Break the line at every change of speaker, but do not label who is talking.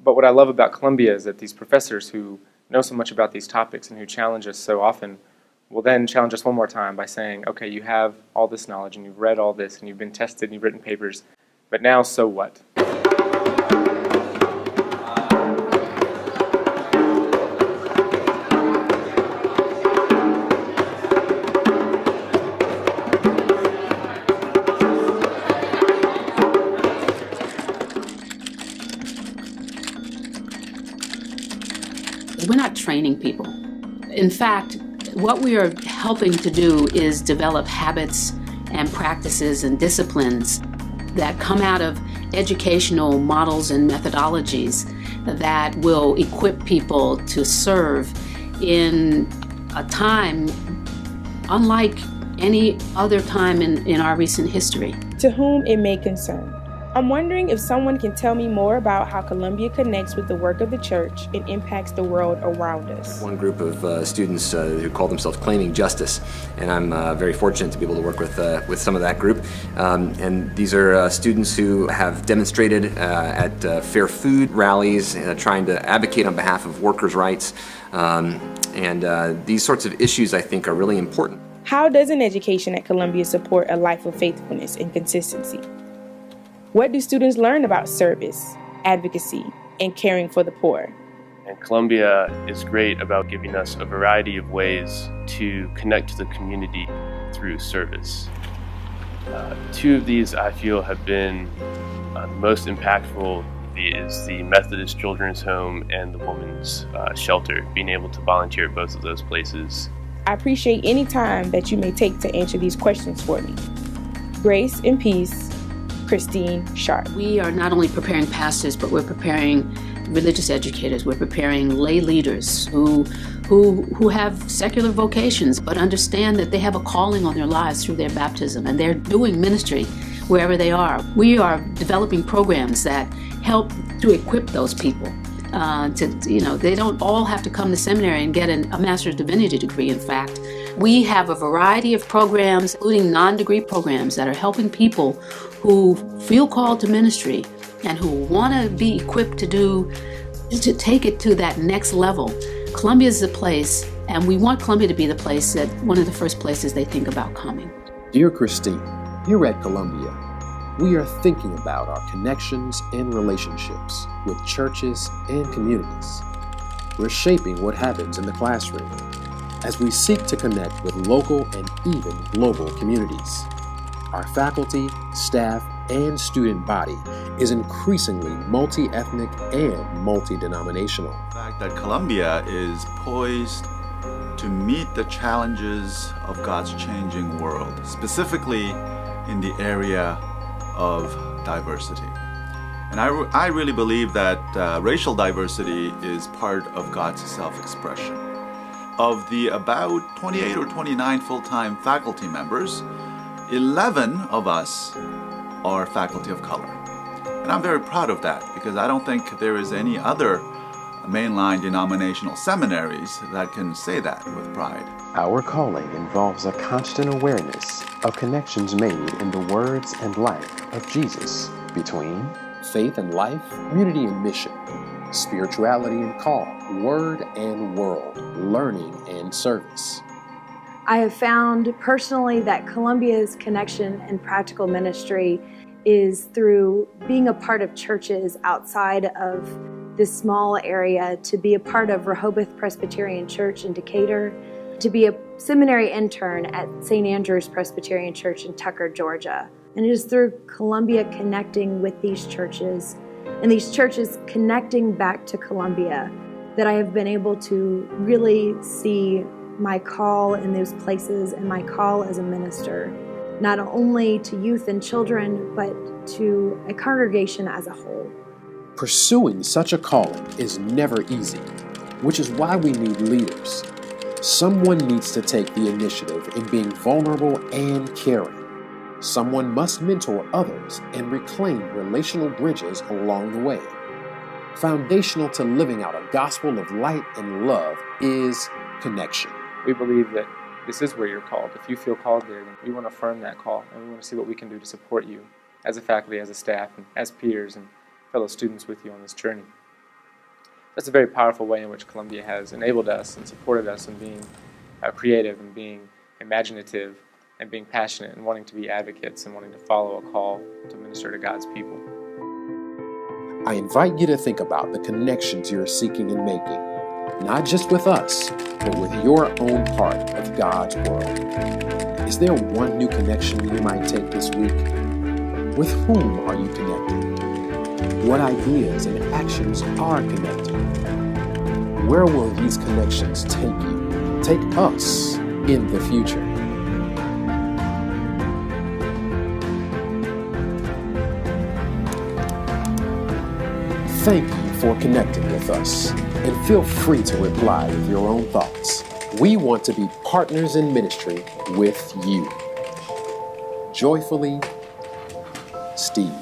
But what I love about Columbia is that these professors who know so much about these topics and who challenge us so often will then challenge us one more time by saying, okay, you have all this knowledge and you've read all this and you've been tested and you've written papers, but now so what?
We're not training people. In fact, what we are helping to do is develop habits and practices and disciplines that come out of educational models and methodologies that will equip people to serve in a time unlike any other time in our recent history.
To whom it may concern. I'm wondering if someone can tell me more about how Columbia connects with the work of the church and impacts the world around us.
One group of students who call themselves Claiming Justice, and I'm very fortunate to be able to work with some of that group. And these are students who have demonstrated at fair food rallies, trying to advocate on behalf of workers' rights. And these sorts of issues, I think, are really important.
How does an education at Columbia support a life of faithfulness and consistency? What do students learn about service, advocacy, and caring for the poor?
And Columbia is great about giving us a variety of ways to connect to the community through service. Two of these I feel have been the most impactful is the Methodist Children's Home and the Women's Shelter, being able to volunteer at both of those places.
I appreciate any time that you may take to answer these questions for me. Grace and peace. Christine Sharp.
We are not only preparing pastors, but we're preparing religious educators. We're preparing lay leaders who have secular vocations, but understand that they have a calling on their lives through their baptism, and they're doing ministry wherever they are. We are developing programs that help to equip those people. They don't all have to come to seminary and get a Master's of Divinity degree. In fact, we have a variety of programs, including non-degree programs, that are helping people who feel called to ministry and who want to be equipped to take it to that next level. Columbia is the place, and we want Columbia to be the place that one of the first places they think about coming.
Dear Christine, here at Columbia, we are thinking about our connections and relationships with churches and communities. We're shaping what happens in the classroom as we seek to connect with local and even global communities. Our faculty, staff, and student body is increasingly multi-ethnic and multi-denominational.
The fact that Columbia is poised to meet the challenges of God's changing world, specifically in the area of diversity. And I really believe that racial diversity is part of God's self-expression. Of the about 28 or 29 full-time faculty members, 11 of us are faculty of color. And I'm very proud of that, because I don't think there is any other mainline denominational seminaries that can say that with pride.
Our calling involves a constant awareness of connections made in the words and life of Jesus between
faith and life, community and mission, spirituality and call, word and world, learning and service.
I have found personally that Columbia's connection and practical ministry is through being a part of churches outside of this small area, to be a part of Rehoboth Presbyterian Church in Decatur, to be a seminary intern at St. Andrew's Presbyterian Church in Tucker, Georgia. And it is through Columbia connecting with these churches and these churches connecting back to Columbia that I have been able to really see my call in those places and my call as a minister, not only to youth and children, but to a congregation as a whole.
Pursuing such a calling is never easy, which is why we need leaders. Someone needs to take the initiative in being vulnerable and caring. Someone must mentor others and reclaim relational bridges along the way. Foundational to living out a gospel of light and love is connection.
We believe that this is where you're called. If you feel called there, then we want to affirm that call, and we want to see what we can do to support you as a faculty, as a staff, and as peers and fellow students with you on this journey. that's a very powerful way in which Columbia has enabled us and supported us in being creative and being imaginative and being passionate and wanting to be advocates and wanting to follow a call to minister to God's people.
I invite you to think about the connections you're seeking and making, not just with us, but with your own part of God's world. Is there one new connection you might take this week? With whom are you connected? What ideas and actions are connected? Where will these connections take you, take us in the future? Thank you for connecting with us, and feel free to reply with your own thoughts. We want to be partners in ministry with you. Joyfully, Steve.